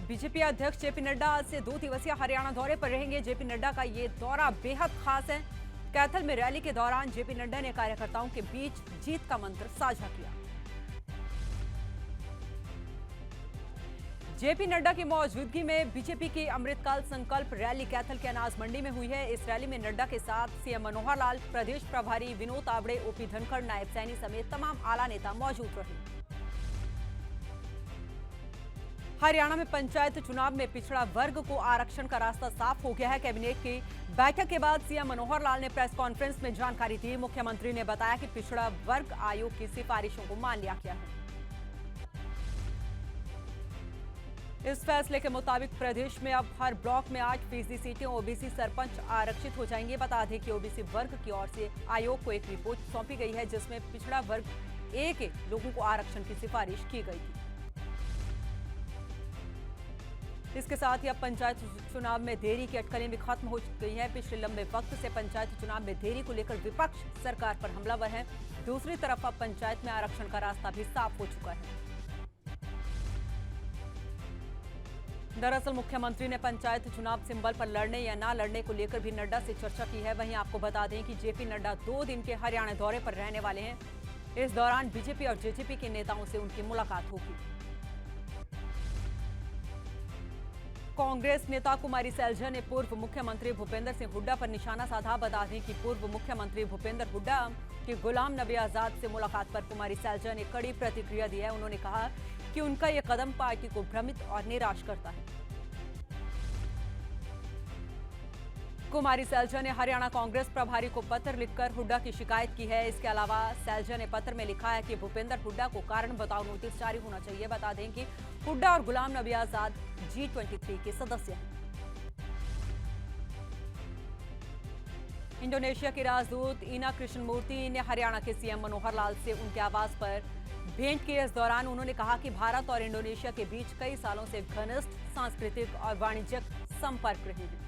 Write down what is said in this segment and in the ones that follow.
BJP अध्यक्ष JP Nadda आज से 2 दिवसीय हरियाणा दौरे पर रहेंगे। जेपी नड्डा का ये दौरा बेहद खास है। कैथल में रैली के दौरान जेपी नड्डा ने कार्यकर्ताओं के बीच जीत का मंत्र साझा किया। जेपी नड्डा की मौजूदगी में बीजेपी की अमृतकाल संकल्प रैली कैथल के अनाज मंडी में हुई है। इस रैली में नड्डा के साथ सीएम मनोहर लाल, प्रदेश प्रभारी विनोद तावड़े, ओपी धनखड़, नायब सैनी समेत तमाम आला नेता मौजूद रहे। हरियाणा में पंचायत चुनाव में पिछड़ा वर्ग को आरक्षण का रास्ता साफ हो गया है। कैबिनेट की बैठक के बाद सीएम मनोहर लाल ने प्रेस कॉन्फ्रेंस में जानकारी दी। मुख्यमंत्री ने बताया कि पिछड़ा वर्ग आयोग की सिफारिशों को मान लिया गया है। इस फैसले के मुताबिक प्रदेश में अब हर ब्लॉक में 8% सीटें ओबीसी सरपंच आरक्षित हो जाएंगी। बता दें कि ओबीसी वर्ग की ओर से आयोग को एक रिपोर्ट सौंपी गई है, जिसमें पिछड़ा वर्ग ए के लोगों को आरक्षण की सिफारिश की गई थी। इसके साथ ही अब पंचायत चुनाव में देरी की अटकलें भी खत्म हो गई हैं। पिछले लंबे वक्त से पंचायत चुनाव में देरी को लेकर विपक्ष सरकार पर हमलावर है। दूसरी तरफ अब पंचायत में आरक्षण का रास्ता भी साफ हो चुका है। दरअसल मुख्यमंत्री ने पंचायत चुनाव सिंबल पर लड़ने या ना लड़ने को लेकर भी नड्डा से चर्चा की है। वहीं आपको बता दें कि जेपी नड्डा 2 दिन के हरियाणा दौरे पर रहने वाले हैं। इस दौरान बीजेपी और जेजेपी के नेताओं से उनकी मुलाकात होगी। कांग्रेस नेता कुमारी सैलजा ने पूर्व मुख्यमंत्री भूपेंद्र सिंह हुड्डा पर निशाना साधा। बता दें कि पूर्व मुख्यमंत्री भूपेंद्र हुड्डा की गुलाम नबी आजाद से मुलाकात पर कुमारी सैलजा ने कड़ी प्रतिक्रिया दी है। उन्होंने कहा कि उनका यह कदम पार्टी को भ्रमित और निराश करता है। कुमारी सैलजा ने हरियाणा कांग्रेस प्रभारी को पत्र लिखकर हुड्डा की शिकायत की है। इसके अलावा सैलजा ने पत्र में लिखा है कि भूपेंद्र हुड्डा को कारण बताओ नोटिस जारी होना चाहिए। बता दें कि हुड्डा और गुलाम नबी आजाद G23 के सदस्य हैं। इंडोनेशिया के राजदूत ईना कृष्णमूर्ति ने हरियाणा के सीएम मनोहर लाल से उनके आवास पर भेंट की। इस दौरान उन्होंने कहा कि भारत और इंडोनेशिया के बीच कई सालों से घनिष्ठ सांस्कृतिक और वाणिज्यिक संपर्क रहे हैं।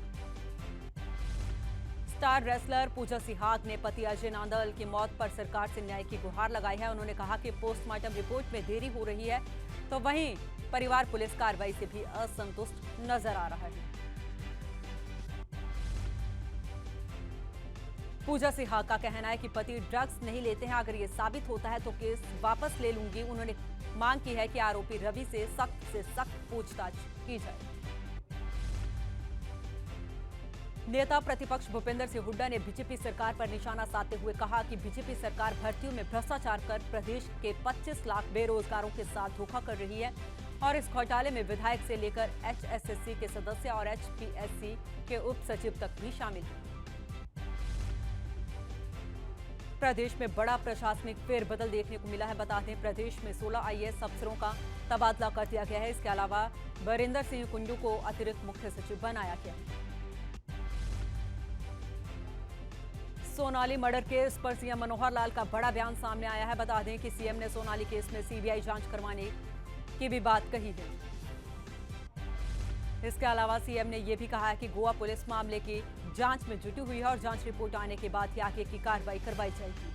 स्टार रेसलर पूजा सिहाग ने पति अजय नांदल की मौत पर सरकार से न्याय की गुहार लगाई है। उन्होंने कहा कि पोस्टमार्टम रिपोर्ट में देरी हो रही है, तो वहीं परिवार पुलिस कार्रवाई से भी असंतुष्ट नजर आ रहा है। पूजा सिहाग का कहना है कि पति ड्रग्स नहीं लेते हैं। अगर ये साबित होता है तो केस वापस ले लूंगी। उन्होंने मांग की है कि आरोपी रवि से सख्त पूछताछ की जाए। नेता प्रतिपक्ष भूपेंद्र सिंह हुड्डा ने बीजेपी सरकार पर निशाना साधते हुए कहा कि बीजेपी सरकार भर्तियों में भ्रष्टाचार कर प्रदेश के 25 लाख बेरोजगारों के साथ धोखा कर रही है और इस घोटाले में विधायक से लेकर HSSC के सदस्य और HPSC के उप सचिव तक भी शामिल हैं। प्रदेश में बड़ा प्रशासनिक फेरबदल देखने को मिला है। बता दें प्रदेश में 16 IAS अफसरों का तबादला कर दिया गया है। इसके अलावा बरिंदर सिंह कुंडू को अतिरिक्त मुख्य सचिव बनाया गया है। सोनाली मर्डर केस पर सीएम मनोहर लाल का बड़ा बयान सामने आया है। बता दें कि सीएम ने सोनाली केस में CBI जांच करवाने की भी बात कही है। इसके अलावा सीएम ने यह भी कहा है कि गोवा पुलिस मामले की जांच में जुटी हुई है और जांच रिपोर्ट आने के बाद ही आगे की कार्रवाई करवाई जाएगी।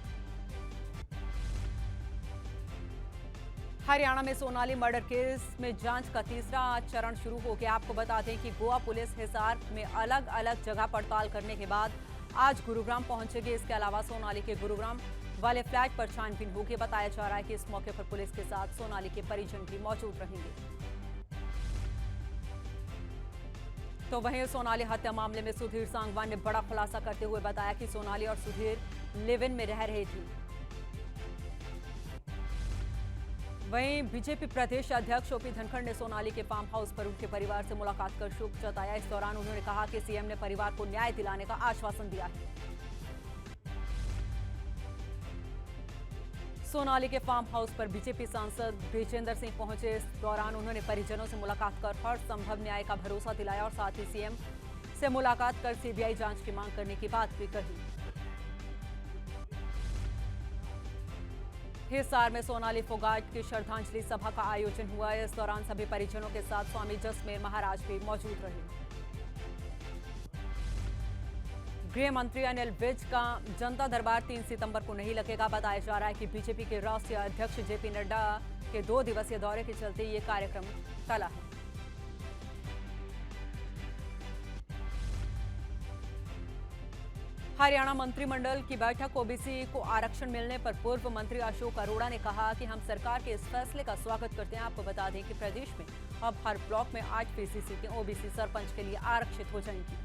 हरियाणा में सोनाली मर्डर केस में जांच का तीसरा चरण शुरू हो गया। आपको बता दें कि गोवा पुलिस हिसार में अलग अलग जगह पड़ताल करने के बाद आज गुरुग्राम पहुंचेगी। इसके अलावा सोनाली के गुरुग्राम वाले फ्लैट पर छानबीन होगी। बताया जा रहा है कि इस मौके पर पुलिस के साथ सोनाली के परिजन भी मौजूद रहेंगे। तो वहीं सोनाली हत्या मामले में सुधीर सांगवान ने बड़ा खुलासा करते हुए बताया कि सोनाली और सुधीर लिव इन में रह रहे थे। वहीं बीजेपी प्रदेश अध्यक्ष ओपी धनखड़ ने सोनाली के फार्म हाउस पर उनके परिवार से मुलाकात कर शोक जताया। इस दौरान उन्होंने कहा कि सीएम ने परिवार को न्याय दिलाने का आश्वासन दिया है। सोनाली के फार्म हाउस पर बीजेपी सांसद ब्रिजेंद्र सिंह पहुंचे। इस दौरान उन्होंने परिजनों से मुलाकात कर हर संभव न्याय का भरोसा दिलाया और साथ ही सीएम से मुलाकात कर CBI जांच की मांग करने की बात भी कही। हिसार में सोनाली फोगाट की श्रद्धांजलि सभा का आयोजन हुआ। इस दौरान सभी परिजनों के साथ स्वामी जसमेर महाराज भी मौजूद रहे। गृह मंत्री अनिल विज का जनता दरबार 3 सितंबर को नहीं लगेगा। बताया जा रहा है कि बीजेपी के राष्ट्रीय अध्यक्ष जेपी नड्डा के 2 दिवसीय दौरे के चलते ये कार्यक्रम टला है। हरियाणा मंत्रिमंडल की बैठक। ओबीसी को आरक्षण मिलने पर पूर्व मंत्री अशोक अरोड़ा ने कहा कि हम सरकार के इस फैसले का स्वागत करते हैं। आपको बता दें कि प्रदेश में अब हर ब्लॉक में 8% सीटें ओबीसी सरपंच के लिए आरक्षित हो जाएंगी।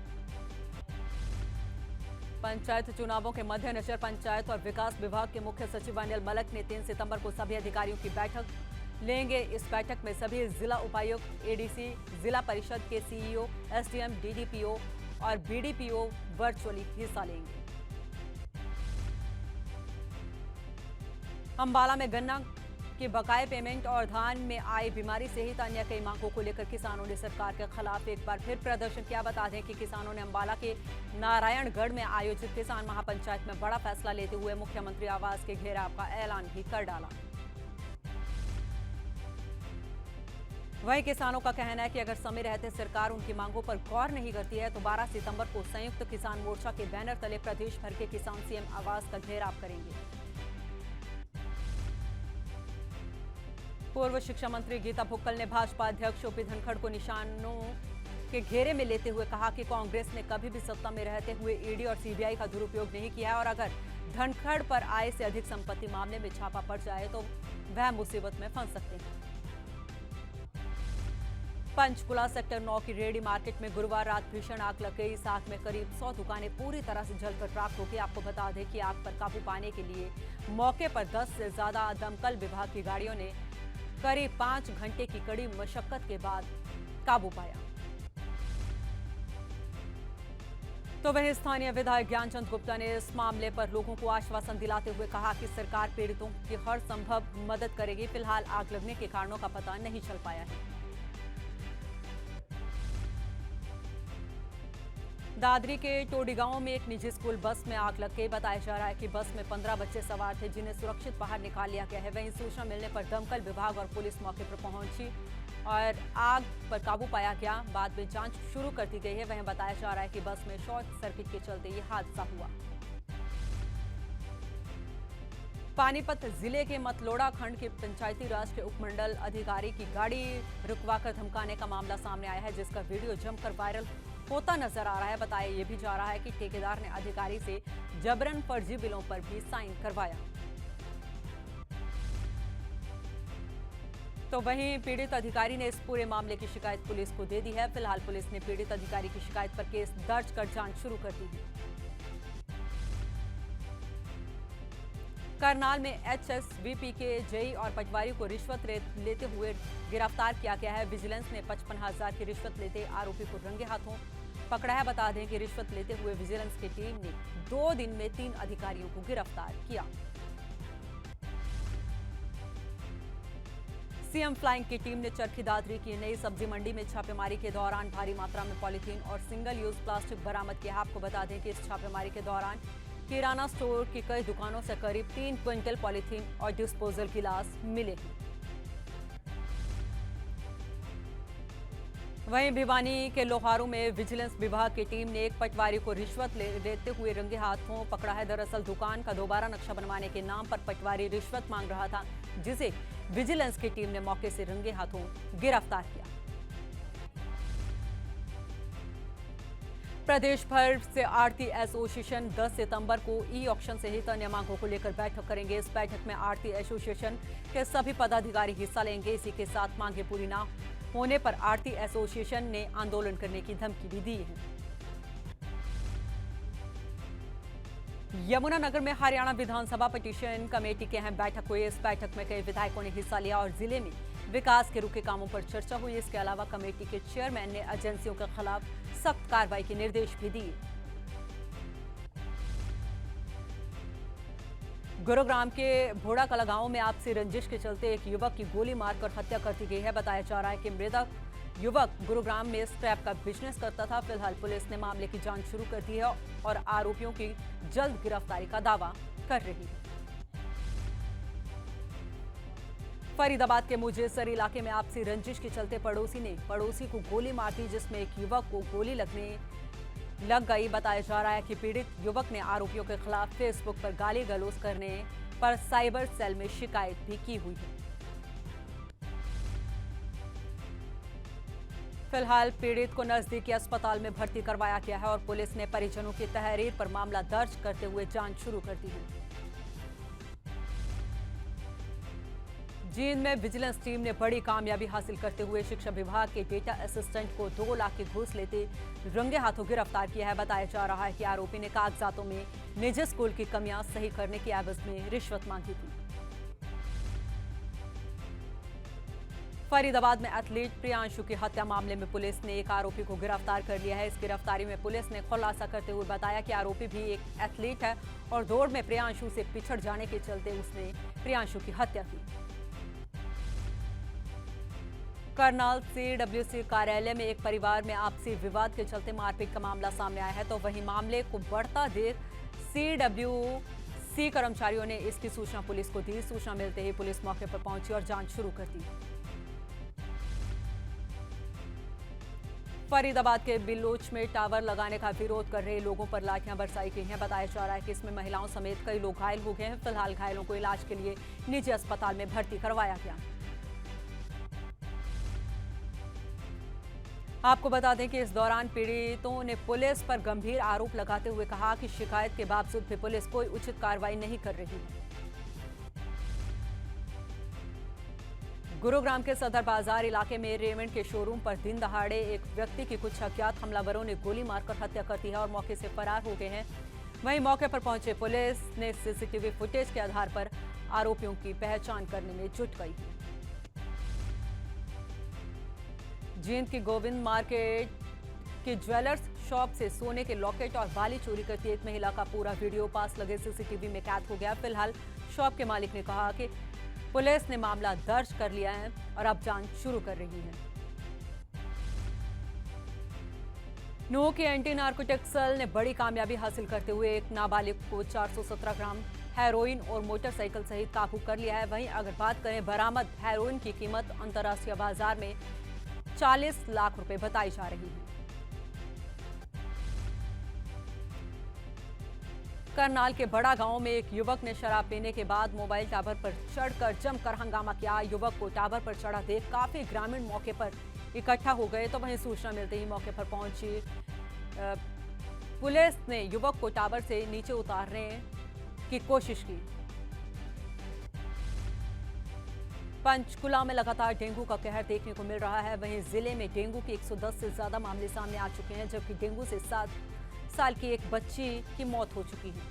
पंचायत चुनावों के मद्देनजर पंचायत और विकास विभाग के मुख्य सचिव अनिल मलिक ने 3 सितंबर को सभी अधिकारियों की बैठक लेंगे। इस बैठक में सभी जिला उपायुक्त, एडीसी, जिला परिषद के सीईओ, एसडीएम, डीडीपीओ और बीडीपीओ वर्चुअली हिस्सा लेंगे। अंबाला में गन्ना के बकाये पेमेंट और धान में आई बीमारी सहित अन्य कई मांगों को लेकर किसानों ने सरकार के खिलाफ एक बार फिर प्रदर्शन किया। बता दें कि किसानों ने अंबाला के नारायणगढ़ में आयोजित किसान महापंचायत में बड़ा फैसला लेते हुए मुख्यमंत्री आवास के घेराव का ऐलान भी कर डाला। वहीं किसानों का कहना है कि अगर समय रहते सरकार उनकी मांगों पर गौर नहीं करती है तो 12 सितंबर को संयुक्त किसान मोर्चा के बैनर तले प्रदेश भर के किसान सीएम आवास का घेराव करेंगे। पूर्व शिक्षा मंत्री गीता भुक्कल ने भाजपा अध्यक्ष ओपी धनखड़ को निशानों के घेरे में लेते हुए कहा कि कांग्रेस ने कभी भी सत्ता में रहते हुए ईडी और सीबीआई का दुरुपयोग नहीं किया है और अगर धनखड़ पर आय से अधिक संपत्ति मामले में छापा पड़ जाए तो वह मुसीबत में फंस सकते हैं। पंचकुला सेक्टर 9 की रेडी मार्केट में गुरुवार रात भीषण आग लग गई। इस आग में करीब 100 दुकानें पूरी तरह से जलकर राख हो गई। आपको बता दें कि आग पर काबू पाने के लिए मौके पर 10 से ज्यादा दमकल विभाग की गाड़ियों ने करीब 5 घंटे की कड़ी मशक्कत के बाद काबू पाया। तो वहीं स्थानीय विधायक ज्ञानचंद गुप्ता ने इस मामले पर लोगों को आश्वासन दिलाते हुए कहा कि सरकार पीड़ितों की हर संभव मदद करेगी। फिलहाल आग लगने के कारणों का पता नहीं चल पाया है। दादरी के टोडी गांव में एक निजी स्कूल बस में आग लग गई। बताया जा रहा है कि बस में 15 बच्चे सवार थे जिन्हें सुरक्षित बाहर निकाल लिया गया है। वहीं सूचना मिलने पर दमकल विभाग और पुलिस मौके पर पहुंची और आग पर काबू पाया गया। बाद में जांच शुरू कर दी गई है। वहीं बताया जा रहा है कि बस में शॉर्ट सर्किट के चलते ये हादसा हुआ। पानीपत जिले के मतलोड़ा खंड के पंचायती राज के उपमंडल अधिकारी की गाड़ी रुकवाकर धमकाने का मामला सामने आया है, जिसका वीडियो जमकर वायरल होता नजर आ रहा है। बताया ये भी जा रहा है कि ठेकेदार ने अधिकारी से जबरन फर्जी बिलों पर भी साइन करवाया। तो वहीं पीड़ित अधिकारी ने इस पूरे मामले की शिकायत पुलिस को दे दी है। फिलहाल पुलिस ने पीड़ित अधिकारी की शिकायत पर केस दर्ज कर जांच शुरू कर दी है। करनाल में एचएसवीपी के जेई और पटवारी को रिश्वत लेते हुए गिरफ्तार किया गया है। विजिलेंस ने 55,000 की रिश्वत लेते आरोपी को रंगे हाथों पकड़ा है। बता दें कि रिश्वत लेते हुए विजिलेंस की टीम ने 2 दिन में 3 अधिकारियों को गिरफ्तार किया। सीएम फ्लाइंग की टीम ने चरखी दादरी की नई सब्जी मंडी में छापेमारी के दौरान भारी मात्रा में पॉलीथीन और सिंगल यूज प्लास्टिक बरामद किया। आपको बता दें कि इस छापेमारी के दौरान किराना स्टोर की कई दुकानों से करीब 3 क्विंटल पॉलीथीन और डिस्पोजल गिलास मिले हैं। वहीं भिवानी के लोहारू में विजिलेंस विभाग की टीम ने एक पटवारी को रिश्वत लेते हुए रंगे हाथों पकड़ा है। दरअसल दुकान का दोबारा नक्शा बनवाने के नाम पर पटवारी रिश्वत मांग रहा था, जिसे विजिलेंस की टीम ने मौके से रंगे हाथों गिरफ्तार किया। प्रदेश भर से आढ़ती एसोसिएशन 10 सितंबर को ई ऑक्शन सहित अन्य मांगों को लेकर बैठक करेंगे। इस बैठक में आढ़ती एसोसिएशन के सभी पदाधिकारी हिस्सा लेंगे। इसी के साथ मांगे पूरी न होने पर आढ़ती एसोसिएशन ने आंदोलन करने की धमकी भी दी है। यमुनानगर में हरियाणा विधानसभा पिटीशन कमेटी की अहम बैठक हुई। इस बैठक में कई विधायकों ने हिस्सा लिया और जिले में विकास के रुके कामों पर चर्चा हुई। इसके अलावा कमेटी के चेयरमैन ने एजेंसियों के खिलाफ सख्त कार्रवाई के निर्देश भी दिए। गुरुग्राम के भोड़ाकला गांव में आपसी रंजिश के चलते एक युवक की गोली मारकर हत्या कर दी गई है। बताया जा रहा है कि मृतक युवक गुरुग्राम में स्क्रैप का बिजनेस करता था। फिलहाल पुलिस ने मामले की जांच शुरू कर दी है और आरोपियों की जल्द गिरफ्तारी का दावा कर रही है। फरीदाबाद के मुजेसर इलाके में आपसी रंजिश के चलते पड़ोसी ने पड़ोसी को गोली मार दी, जिसमें एक युवक को गोली लग गई। बताया जा रहा है कि पीड़ित युवक ने आरोपियों के खिलाफ फेसबुक पर गाली गलौज करने पर साइबर सेल में शिकायत भी की हुई है। फिलहाल पीड़ित को नजदीकी अस्पताल में भर्ती करवाया गया है और पुलिस ने परिजनों की तहरीर पर मामला दर्ज करते हुए जांच शुरू कर दी है। जींद में विजिलेंस टीम ने बड़ी कामयाबी हासिल करते हुए शिक्षा विभाग के डेटा असिस्टेंट को 2 लाख की घूस लेते रंगे हाथों गिरफ्तार किया है। बताया जा रहा है कि आरोपी ने कागजातों में निजी स्कूल की कमियां सही करने की एवज में रिश्वत मांगी थी। फरीदाबाद में एथलीट प्रियांशु की हत्या मामले में पुलिस ने एक आरोपी को गिरफ्तार कर लिया है। इस गिरफ्तारी में पुलिस ने खुलासा करते हुए बताया कि आरोपी भी एक एथलीट है और दौड़ में प्रियांशु से पिछड़ जाने के चलते उसने प्रियांशु की हत्या की। करनाल सीडब्ल्यूसी कार्यालय में एक परिवार में आपसी विवाद के चलते मारपीट का मामला सामने आया है, तो वहीं मामले को बढ़ता देख सीडब्ल्यूसी कर्मचारियों ने इसकी सूचना पुलिस को दी। सूचना मिलते ही पुलिस मौके पर पहुंची और जांच शुरू कर दी। फरीदाबाद के बिल्लोच में टावर लगाने का विरोध कर रहे लोगों पर लाठियां बरसाई गई हैं। बताया जा रहा है कि इसमें महिलाओं समेत कई लोग घायल हो गए हैं। फिलहाल घायलों को इलाज के लिए निजी अस्पताल में भर्ती करवाया गया। आपको बता दें कि इस दौरान पीड़ितों ने पुलिस पर गंभीर आरोप लगाते हुए कहा कि शिकायत के बावजूद भी पुलिस कोई उचित कार्रवाई नहीं कर रही है। गुरुग्राम के सदर बाजार इलाके में रेमंड के शोरूम पर दिन दहाड़े एक व्यक्ति की कुछ अज्ञात हमलावरों ने गोली मारकर हत्या कर दी है और मौके से फरार हो गए हैं। वहीं मौके पर पहुंचे पुलिस ने सीसीटीवी फुटेज के आधार पर आरोपियों की पहचान करने में जुट गई है। जींद की गोविंद मार्केट की ज्वेलर्स शॉप से सोने के लॉकेट और बाली चोरी करती एक महिला का पूरा वीडियो पास लगे सीसीटीवी में कैद हो गया। फिलहाल शॉप के मालिक ने कहा कि पुलिस ने मामला दर्ज कर लिया है और अब जांच शुरू कर रही है। नूह के एंटी नार्कोटिक्स सेल ने बड़ी कामयाबी हासिल करते हुए एक नाबालिग को 417 ग्राम हेरोइन और मोटरसाइकिल सहित काबू कर लिया है। वहीं अगर बात करें बरामद हेरोइन की कीमत अंतर्राष्ट्रीय बाजार में 40 लाख रुपए बताई जा रही है। करनाल के बड़ा गांव में एक युवक ने शराब पीने के बाद मोबाइल टावर पर चढ़कर जमकर हंगामा किया। युवक को टावर पर चढ़ा देख काफी ग्रामीण मौके पर इकट्ठा हो गए, तो वहीं सूचना मिलते ही मौके पर पहुंची पुलिस ने युवक को टावर से नीचे उतारने की कोशिश की। पंचकुला में लगातार डेंगू का कहर देखने को मिल रहा है। वहीं जिले में डेंगू के 110 से ज्यादा मामले सामने आ चुके हैं, जबकि डेंगू से 7 साल की एक बच्ची की मौत हो चुकी है।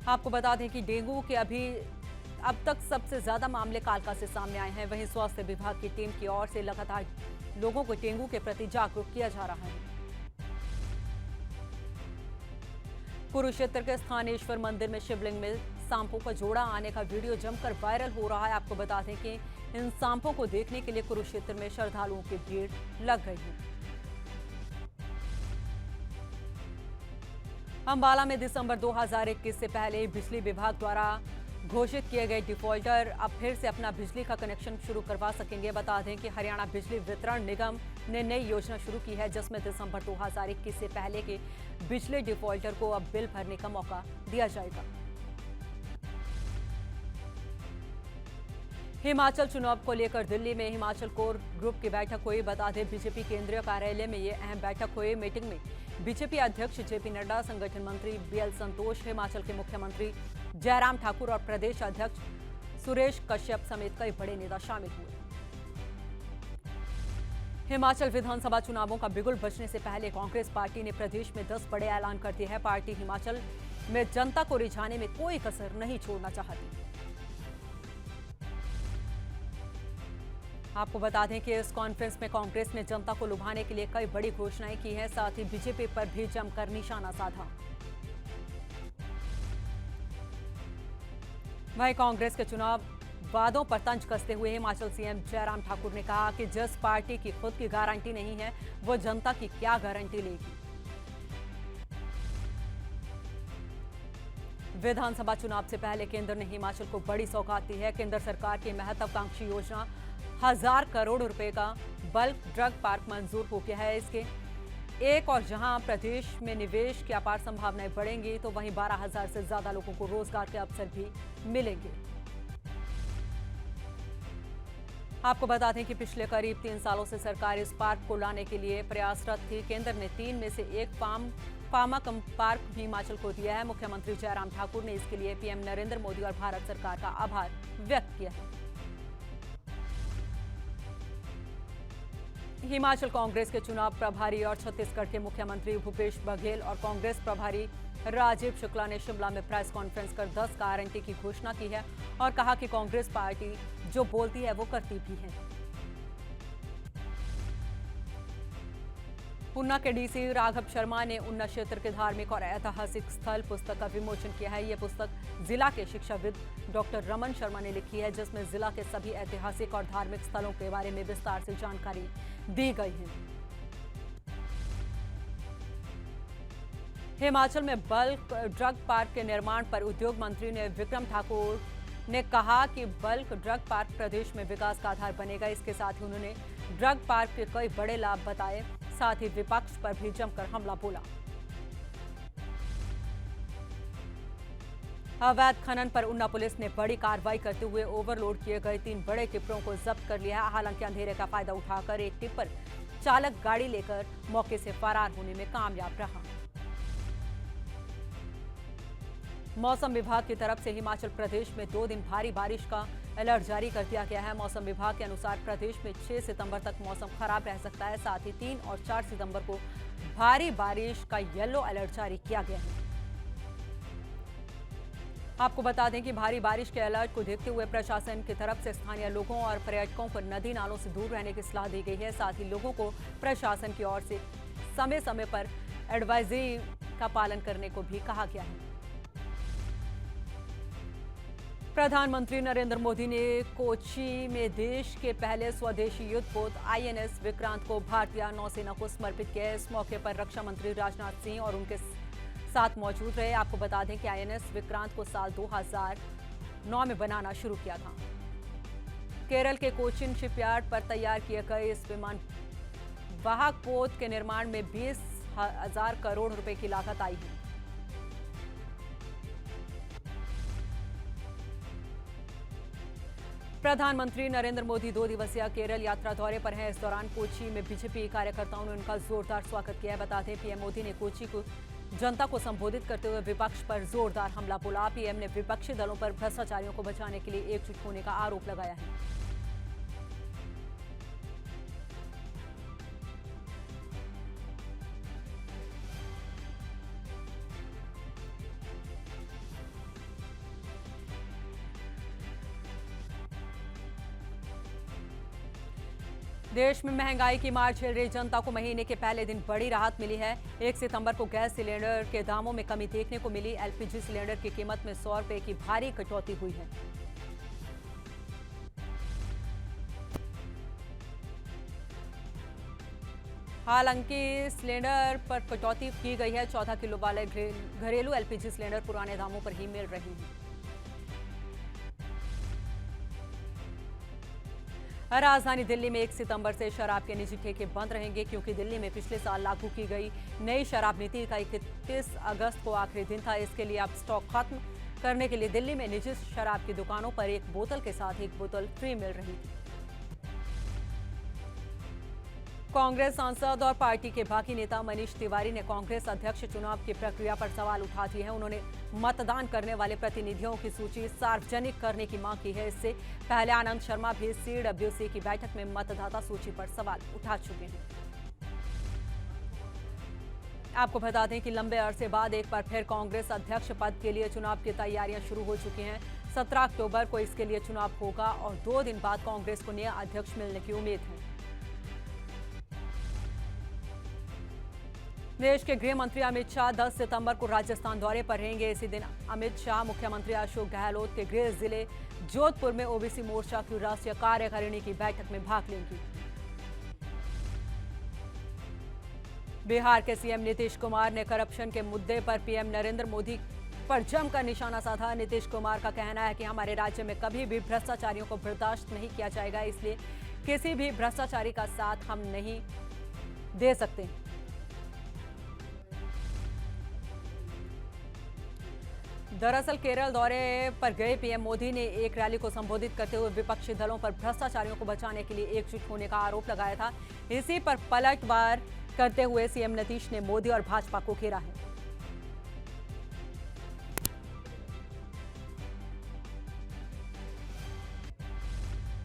आपको बता दें कि डेंगू के अब तक सबसे ज्यादा मामले कालका से सामने आए हैं। वहीं स्वास्थ्य विभाग की टीम की ओर से लगातार लोगों को डेंगू के प्रति जागरूक किया जा रहा है। कुरुक्षेत्र के स्थानेश्वर मंदिर में शिवलिंग में सांपों का जोड़ा आने का वीडियो जमकर वायरल हो रहा है। आपको बता दें कि इन सांपों को देखने के लिए कुरुक्षेत्र में श्रद्धालुओं की भीड़ लग गई है। अंबाला में दिसंबर 2021 से पहले बिजली विभाग द्वारा घोषित किए गए डिफॉल्टर अब फिर से अपना बिजली का कनेक्शन शुरू करवा सकेंगे। बता दें कि हरियाणा बिजली वितरण निगम ने नई योजना शुरू की है, जिसमें दिसंबर 2021 से पहले के बिजली डिफॉल्टर को अब बिल भरने का मौका दिया जाएगा। हिमाचल चुनाव को लेकर दिल्ली में हिमाचल कोर ग्रुप की बैठक हुई। बता दें बीजेपी केंद्रीय कार्यालय में ये अहम बैठक हुई। मीटिंग में बीजेपी अध्यक्ष जेपी नड्डा, संगठन मंत्री बीएल संतोष, हिमाचल के मुख्यमंत्री जयराम ठाकुर और प्रदेश अध्यक्ष सुरेश कश्यप समेत कई बड़े नेता शामिल हुए। हिमाचल विधानसभा चुनावों का बिगुल बजने से पहले कांग्रेस पार्टी ने प्रदेश में 10 बड़े ऐलान कर दिए हैं। पार्टी हिमाचल में जनता को रिझाने में कोई कसर नहीं छोड़ना चाहती। आपको बता दें कि इस कॉन्फ्रेंस में कांग्रेस ने जनता को लुभाने के लिए कई बड़ी घोषणाएं की हैं, साथ ही बीजेपी पर भी जमकर निशाना साधा। वहीं कांग्रेस के चुनाव वादों पर तंज कसते हुए हिमाचल सीएम जयराम ठाकुर ने कहा कि जिस पार्टी की खुद की गारंटी नहीं है, वो जनता की क्या गारंटी लेगी। विधानसभा चुनाव से पहले केंद्र ने हिमाचल को बड़ी सौगात दी है। केंद्र सरकार की महत्वाकांक्षी योजना 1000 करोड़ रुपए का बल्क ड्रग पार्क मंजूर हो गया है। इसके एक और जहां प्रदेश में निवेश की अपार संभावनाएं बढ़ेंगी, तो वहीं 12,000 से ज्यादा लोगों को रोजगार के अवसर भी मिलेंगे। आपको बता दें कि पिछले करीब 3 सालों से सरकार इस पार्क को लाने के लिए प्रयासरत थी। केंद्र ने 3 में से एक फार्मा कम पार्क भी हिमाचल को दिया है। मुख्यमंत्री जयराम ठाकुर ने इसके लिए पीएम नरेंद्र मोदी और भारत सरकार का आभार व्यक्त किया है। हिमाचल कांग्रेस के चुनाव प्रभारी और छत्तीसगढ़ के मुख्यमंत्री भूपेश बघेल और कांग्रेस प्रभारी राजीव शुक्ला ने शिमला में प्रेस कॉन्फ्रेंस कर 10 गारंटी की घोषणा की है और कहा कि कांग्रेस पार्टी जो बोलती है वो करती भी है। ऊना के डीसी राघव शर्मा ने ऊना क्षेत्र के धार्मिक और ऐतिहासिक स्थल पुस्तक का विमोचन किया है। यह पुस्तक जिला के शिक्षाविद डॉक्टर रमन शर्मा ने लिखी है, जिसमें जिला के सभी ऐतिहासिक और धार्मिक स्थलों के बारे में विस्तार से जानकारी दी गई है। हिमाचल में बल्क ड्रग पार्क के निर्माण पर उद्योग मंत्री ने विक्रम ठाकुर ने कहा कि बल्क ड्रग पार्क प्रदेश में विकास का आधार बनेगा। इसके साथ ही उन्होंने ड्रग पार्क के कई बड़े लाभ बताए, साथ ही विपक्ष पर भी जमकर हमला बोला। अवैध खनन पर ऊना पुलिस ने बड़ी कार्रवाई करते हुए ओवरलोड किए गए 3 बड़े टिप्परों को जब्त कर लिया है। हालांकि अंधेरे का फायदा उठाकर एक टिप्पर चालक गाड़ी लेकर मौके से फरार होने में कामयाब रहा। मौसम विभाग की तरफ से हिमाचल प्रदेश में 2 दिन भारी बारिश का अलर्ट जारी कर दिया गया है। मौसम विभाग के अनुसार प्रदेश में 6 सितंबर तक मौसम खराब रह सकता है। साथ ही 3 और 4 सितंबर को भारी बारिश का येलो अलर्ट जारी किया गया है। आपको बता दें कि भारी बारिश के अलर्ट को देखते हुए प्रशासन की तरफ से स्थानीय लोगों और पर्यटकों को नदी नालों से दूर रहने की सलाह दी गई है। साथ ही लोगों को प्रशासन की ओर से समय समय पर एडवाइजरी का पालन करने को भी कहा गया है। प्रधानमंत्री नरेंद्र मोदी ने कोच्चि में देश के पहले स्वदेशी युद्धपोत आईएनएस विक्रांत को भारतीय नौसेना को समर्पित किया। इस मौके पर रक्षा मंत्री राजनाथ सिंह और उनके साथ मौजूद रहे। आपको बता दें कि आईएनएस विक्रांत को साल 2009 में बनाना शुरू किया था। केरल के कोचिन शिपयार्ड पर तैयार किए गए इस विमान वाहक पोत के निर्माण में 20,000 करोड़ रुपए की लागत आई है। प्रधानमंत्री नरेंद्र मोदी 2 दिवसीय केरल यात्रा दौरे पर हैं। इस दौरान कोच्चि में बीजेपी कार्यकर्ताओं ने उनका जोरदार स्वागत किया है। बता दें पीएम मोदी ने कोच्चि को जनता को संबोधित करते हुए विपक्ष पर जोरदार हमला बोला। पीएम ने विपक्षी दलों पर भ्रष्टाचारियों को बचाने के लिए एकजुट होने का आरोप लगाया है। देश में महंगाई की मार झेल रही जनता को महीने के पहले दिन बड़ी राहत मिली है। 1 सितंबर को गैस सिलेंडर के दामों में कमी देखने को मिली। एलपीजी सिलेंडर की कीमत में 100 रुपए की भारी कटौती हुई है। हालांकि सिलेंडर पर कटौती की गई है। 14 किलो वाले घरेलू एलपीजी सिलेंडर पुराने दामों पर ही मिल रही हैं। राजधानी दिल्ली में 1 सितंबर से शराब के निजी ठेके बंद रहेंगे, क्योंकि दिल्ली में पिछले साल लागू की गई नई शराब नीति का 31 अगस्त को आखिरी दिन था। इसके लिए अब स्टॉक खत्म करने के लिए दिल्ली में निजी शराब की दुकानों पर 1 बोतल के साथ 1 बोतल फ्री मिल रही थी। कांग्रेस सांसद और पार्टी के बाकी नेता मनीष तिवारी ने कांग्रेस अध्यक्ष चुनाव की प्रक्रिया पर सवाल उठा दिए हैं। उन्होंने मतदान करने वाले प्रतिनिधियों की सूची सार्वजनिक करने की मांग की है। इससे पहले आनंद शर्मा भी सीडब्ल्यूसी की बैठक में मतदाता सूची पर सवाल उठा चुके हैं। आपको बता दें कि लंबे अरसे बाद एक बार फिर कांग्रेस अध्यक्ष पद के लिए चुनाव की तैयारियां शुरू हो चुकी हैं। 17 अक्टूबर को इसके लिए चुनाव होगा और 2 दिन बाद कांग्रेस को नया अध्यक्ष मिलने की उम्मीद है। देश के गृह मंत्री अमित शाह 10 सितंबर को राजस्थान दौरे पर रहेंगे। इसी दिन अमित शाह मुख्यमंत्री अशोक गहलोत के गृह जिले जोधपुर में ओबीसी मोर्चा की राष्ट्रीय कार्यकारिणी की बैठक में भाग लेंगी। बिहार के सीएम नीतीश कुमार ने करप्शन के मुद्दे पर पीएम नरेंद्र मोदी पर जमकर निशाना साधा। नीतीश कुमार का कहना है कि हमारे राज्य में कभी भी भ्रष्टाचारियों को बर्दाश्त नहीं किया जाएगा, इसलिए किसी भी भ्रष्टाचारी का साथ हम नहीं दे सकते। दरअसल केरल दौरे पर गए पीएम मोदी ने एक रैली को संबोधित करते हुए विपक्षी दलों पर भ्रष्टाचारियों को बचाने के लिए एकजुट होने का आरोप लगाया था। इसी पर पलटवार करते हुए सीएम नीतीश ने मोदी और भाजपा को घेरा है।